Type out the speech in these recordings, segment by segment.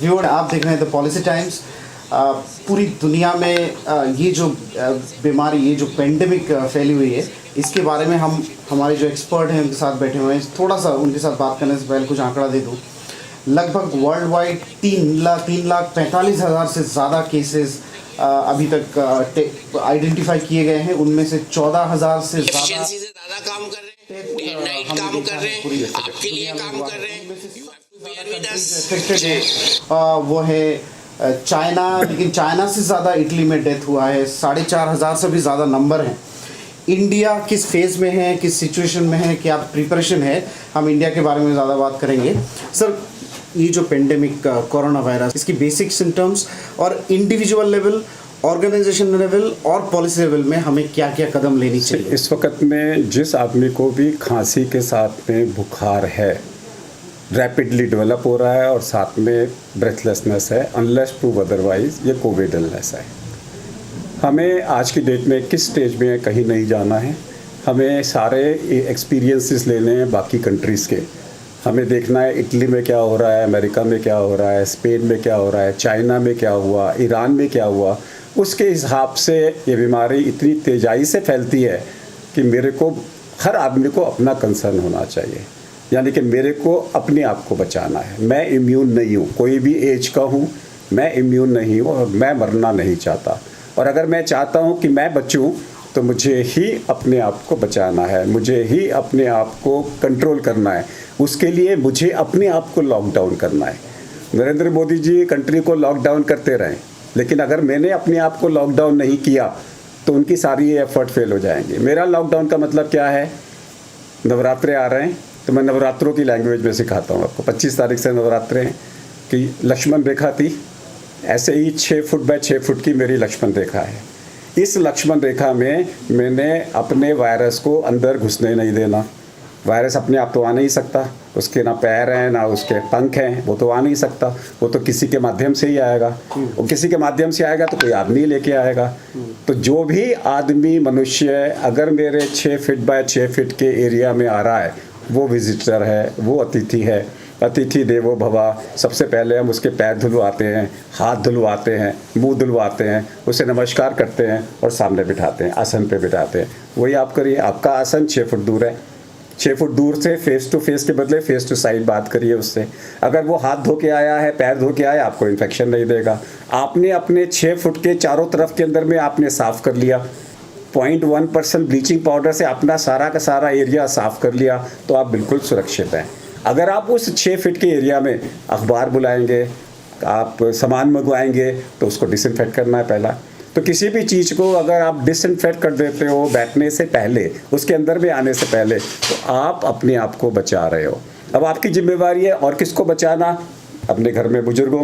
Viewer, आप देख रहे हैं द पॉलिसी टाइम्स। पूरी दुनिया में ये जो बीमारी, ये जो पेंडेमिक फैली हुई है, इसके बारे में हम हमारे जो एक्सपर्ट हैं उनके साथ बैठे हुए हैं। थोड़ा सा उनके साथ बात करने से पहले कुछ आंकड़ा दे दूँ। लगभग वर्ल्ड वाइड 3,45,000 से ज़्यादा केसेस अभी तक आइडेंटिफाई किए गए हैं। उनमें से 14,000 से ज़्यादा काम कर रहे हैं, डे नाइट काम कर रहे हैं, आपके लिए काम कर रहे हैं। वो है चाइना, लेकिन चाइना से ज़्यादा इटली में डेथ हुआ है। 4,500 से भी ज़्यादा नंबर हैं। इंडिया किस फेज़ में है, किस सिचुएशन में है, क्या प्रिपरेशन है, हम इंडिया के बारे में ज़्यादा बात करेंगे। सर, ये जो पेंडेमिक कोरोना वायरस, इसकी बेसिक सिम्टम्स और इंडिविजुअल लेवल, ऑर्गेनाइजेशन लेवल और पॉलिसी लेवल में हमें क्या क्या कदम लेनी चाहिए? इस वक्त में जिस आदमी को भी खांसी के साथ में बुखार है, रैपिडली डेवलप हो रहा है और साथ में ब्रेथलेसनेस है, अनलेस प्रूव अदरवाइज ये कोविड इलनेस है। हमें आज की डेट में किस स्टेज में कहीं नहीं जाना है, हमें सारे एक्सपीरियंसेस लेने हैं बाकी कंट्रीज़ के। हमें देखना है इटली में क्या हो रहा है, अमेरिका में क्या हो रहा है, स्पेन में क्या हो रहा है, चाइना में क्या हुआ, ईरान में क्या हुआ। उसके हिसाब से ये बीमारी इतनी तेज़ाई से फैलती है कि मेरे को, हर आदमी को अपना कंसर्न होना चाहिए। यानी कि मेरे को अपने आप को बचाना है। मैं इम्यून नहीं हूँ, कोई भी एज का हूँ, मैं इम्यून नहीं हूँ और मैं मरना नहीं चाहता। और अगर मैं चाहता हूँ कि मैं बचूँ तो मुझे ही अपने आप को बचाना है, मुझे ही अपने आप को कंट्रोल करना है। उसके लिए मुझे अपने आप को लॉकडाउन करना है। नरेंद्र मोदी जी कंट्री को लॉकडाउन करते रहें, लेकिन अगर मैंने अपने आप को लॉकडाउन नहीं किया तो उनकी सारी एफर्ट फेल हो जाएंगे। मेरा लॉकडाउन का मतलब क्या है? नवरात्रे आ रहे हैं तो मैं नवरात्रों की लैंग्वेज में सिखाता हूँ आपको। 25 तारीख से नवरात्रे हैं कि लक्ष्मण रेखा थी, ऐसे ही 6 फुट बाय 6 फुट की मेरी लक्ष्मण रेखा है। इस लक्ष्मण रेखा में मैंने अपने वायरस को अंदर घुसने नहीं देना। वायरस अपने आप तो आ नहीं सकता, उसके ना पैर हैं ना उसके पंख हैं, वो तो आ नहीं सकता। वो तो किसी के माध्यम से ही आएगा, और किसी के माध्यम से आएगा तो कोई आदमी लेके आएगा। तो जो भी आदमी, मनुष्य अगर मेरे 6 फीट बाय 6 फीट के एरिया में आ रहा है, वो विजिटर है, वो अतिथि है। अतिथि देवो भवा। सबसे पहले हम उसके पैर धुलवाते हैं, हाथ धुलवाते हैं, मुंह धुलवाते हैं, उसे नमस्कार करते हैं और सामने बिठाते हैं, आसन पे बिठाते हैं। वही आप करिए। आपका आसन 6 फुट दूर है, 6 फुट दूर से फेस टू फेस के बदले फेस टू साइड बात करिए उससे। अगर वो हाथ धो के आया है, पैर धो के आया, आपको इन्फेक्शन नहीं देगा। आपने अपने 6 फुट के चारों तरफ के अंदर में आपने साफ़ कर लिया, 0.1% ब्लीचिंग पाउडर से अपना सारा का सारा एरिया साफ़ कर लिया, तो आप बिल्कुल सुरक्षित हैं। अगर आप उस 6 फीट के एरिया में अखबार बुलाएंगे, आप सामान मंगवाएंगे, तो उसको डिसइंफेक्ट करना है पहला। तो किसी भी चीज़ को अगर आप डिसइंफेक्ट कर देते हो बैठने से पहले, उसके अंदर में आने से पहले, तो आप अपने आप को बचा रहे हो। अब आपकी जिम्मेवारी है और किसको बचाना? अपने घर में बुजुर्गों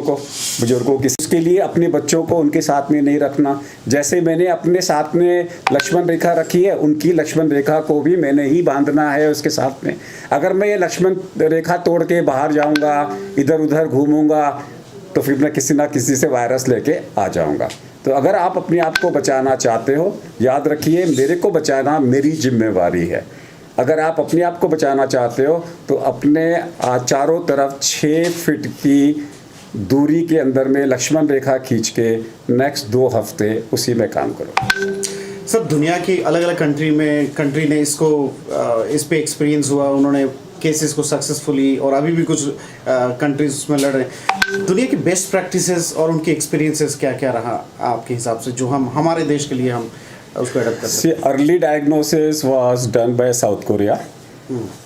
की। उसके लिए अपने बच्चों को उनके साथ में नहीं रखना। जैसे मैंने अपने साथ में लक्ष्मण रेखा रखी है, उनकी लक्ष्मण रेखा को भी मैंने ही बांधना है उसके साथ में। अगर मैं ये लक्ष्मण रेखा तोड़ के बाहर जाऊंगा, इधर उधर घूमूंगा, तो फिर मैं किसी ना किसी से वायरस लेके आ जाऊंगा। तो अगर आप अपने आप को बचाना चाहते हो, याद रखिए, मेरे को बचाना मेरी जिम्मेवारी है। अगर आप अपने आप को बचाना चाहते हो तो अपने चारों तरफ 6 फीट की दूरी के अंदर में लक्ष्मण रेखा खींच के नेक्स्ट 2 हफ्ते उसी में काम करो। सर, दुनिया की अलग अलग कंट्री ने इसको इस पे एक्सपीरियंस हुआ, उन्होंने केसेस को सक्सेसफुली, और अभी भी कुछ कंट्रीज उसमें लड़ रहे हैं। दुनिया की बेस्ट प्रैक्टिसेस और उनके एक्सपीरियंसेस क्या क्या रहा आपके हिसाब से, जो हम हमारे देश के लिए हम उसको अडॉप्ट कर सकते हैं? Early diagnosis was done by South Korea.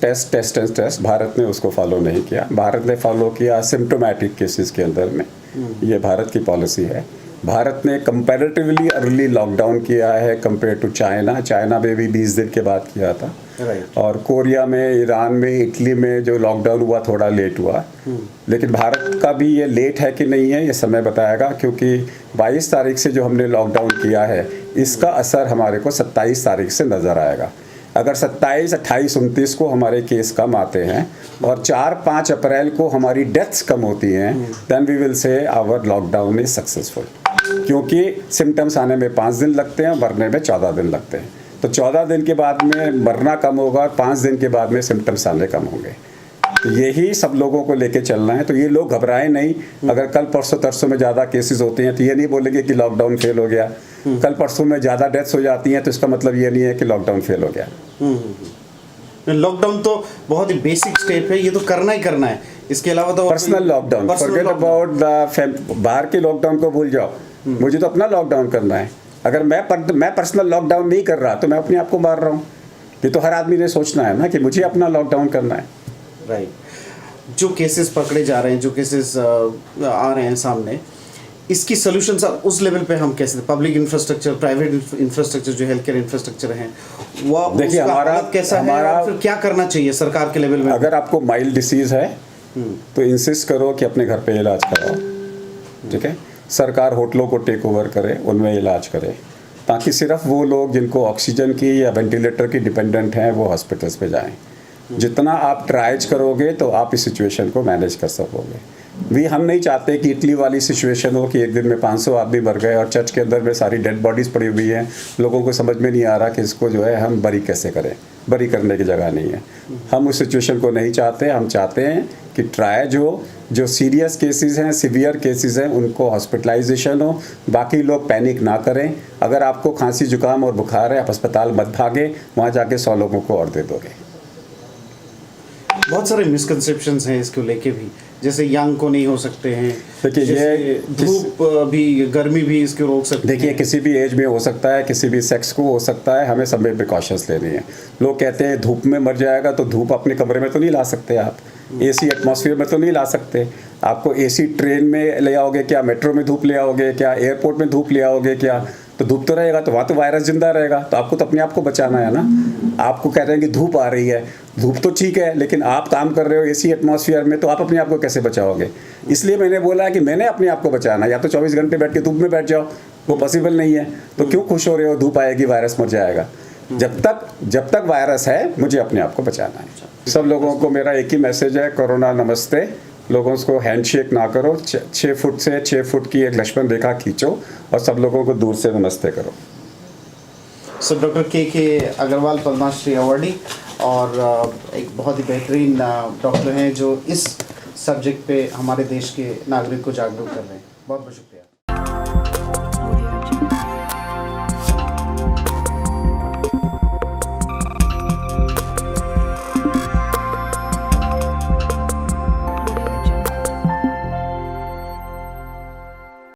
Test Bharat ने उसको फॉलो नहीं किया। भारत ने फॉलो किया सिम्टोमेटिक केसेस के अंदर में। ये भारत की पॉलिसी है। भारत ने कंपैरेटिवली अर्ली लॉकडाउन किया है कंपेयर टू चाइना। चाइना में भी 20 दिन के बाद किया था। और कोरिया में, ईरान में, इटली में जो लॉकडाउन हुआ थोड़ा लेट हुआ। लेकिन भारत का भी ये लेट है कि नहीं है, ये समय बताएगा, क्योंकि 22 तारीख से जो हमने लॉकडाउन किया है, इसका असर हमारे को 27 तारीख से नज़र आएगा। अगर 27, 28, 29 को हमारे केस कम आते हैं और 4-5 अप्रैल को हमारी डेथ्स कम होती हैं, then we will say our lockdown is successful. क्योंकि सिम्टम्स आने में 5 दिन लगते हैं, मरने में 14 दिन लगते हैं। तो 14 दिन के बाद में मरना कम होगा और 5 दिन के बाद में सिम्टम्स आने कम होंगे। यही सब लोगों को लेके चलना है। तो ये लोग घबराएं नहीं। अगर कल परसों तरसों में ज़्यादा केसेस होते हैं तो ये नहीं बोलेंगे कि लॉकडाउन फेल हो गया। कल परसों में ज़्यादा डेथ्स हो जाती हैं तो इसका मतलब ये नहीं है कि लॉकडाउन फेल हो गया। लॉकडाउन तो बहुत ही बेसिक स्टेप है, ये तो करना ही करना है। इसके अलावा तो personal lockdown, forget about the बाहर के लॉकडाउन को भूल जाओ। मुझे तो अपना लॉकडाउन करना है। अगर मैं पर्सनल लॉकडाउन नहीं कर रहा तो मैं अपने आप को मार रहा हूँ। ये तो हर आदमी ने सोचना है ना कि मुझे अपना लॉकडाउन करना है। राइट। जो केसेस पकड़े जा रहे हैं, जो केसेस आ रहे हैं सामने, इसकी सोल्यूशन उस लेवल पे हम कैसे, पब्लिक इंफ्रास्ट्रक्चर, प्राइवेट इंफ्रास्ट्रक्चर, जो हेल्थ केयर इंफ्रास्ट्रक्चर है, वो देखिए हमारा कैसा है और फिर क्या करना चाहिए सरकार के लेवल में? अगर आपको माइल्ड डिसीज है तो इंसिस्ट करो कि अपने घर पे इलाज कराओ। ठीक है, सरकार होटलों को टेक ओवर करे, उनमें इलाज करे, ताकि सिर्फ वो लोग जिनको ऑक्सीजन की या वेंटिलेटर की डिपेंडेंट हैं वो हॉस्पिटल्स पे जाएं। जितना आप ट्राइज करोगे तो आप इस सिचुएशन को मैनेज कर सकोगे। भी हम नहीं चाहते कि इटली वाली सिचुएशन हो कि एक दिन में 500 आदमी मर गए और चर्च के अंदर में सारी डेड बॉडीज़ पड़ी हुई हैं। लोगों को समझ में नहीं आ रहा कि इसको जो है हम बरी कैसे करें। बरी करने की जगह नहीं है। हम उस सिचुएशन को नहीं चाहते। हम चाहते हैं कि ट्राई जो सीरियस केसेस हैं, सीवियर केसेस हैं, उनको हॉस्पिटलाइजेशन हो। बाकी लोग पैनिक ना करें। अगर आपको खांसी जुकाम और बुखार है, आप अस्पताल मत भागे, वहाँ जाके 100 लोगों को और दे दोगे। बहुत सारे मिसकंसेप्शंस हैं इसको लेके भी, जैसे यंग को नहीं हो सकते हैं। देखिए ये धूप भी, गर्मी भी इसको रोक सकते हैं। देखिए किसी भी एज में हो सकता है, किसी भी सेक्स को हो सकता है। हमें सब में प्रिकॉशंस लेनी है। लोग कहते हैं धूप में मर जाएगा, तो धूप अपने कमरे में तो नहीं ला सकते आप, एसी एटमॉस्फेयर में तो नहीं ला सकते। आपको एसी ट्रेन में ले आओगे क्या, मेट्रो में धूप ले आओगे क्या, एयरपोर्ट में धूप ले आओगे क्या? तो धूप तो रहेगा, तो वहाँ तो वायरस जिंदा रहेगा। तो आपको तो अपने आप को बचाना है ना। आपको कह रहे हैं कि धूप आ रही है, धूप तो ठीक है, लेकिन आप काम कर रहे हो एसी एटमॉस्फेयर में, तो आप अपने आप को कैसे बचाओगे? इसलिए मैंने बोला कि मैंने अपने आप को बचाना, या तो 24 घंटे बैठ के धूप में बैठ जाओ, वो पॉसिबल नहीं है। तो क्यों खुश हो रहे हो, धूप आएगी वायरस मर जाएगा? जब तक वायरस है, मुझे अपने आप को बचाना है। सब लोगों को मेरा एक ही मैसेज है, कोरोना नमस्ते। लोगों को हैंडशेक ना करो, 6 फुट से 6 फुट की एक लक्ष्मण रेखा खींचो और सब लोगों को दूर से नमस्ते करो। सो डॉक्टर के अग्रवाल पद्मश्री अवार्डी और एक बहुत ही बेहतरीन डॉक्टर हैं जो इस सब्जेक्ट पे हमारे देश के नागरिक को जागरूक कर रहे हैं। बहुत बहुत शुक्रिया।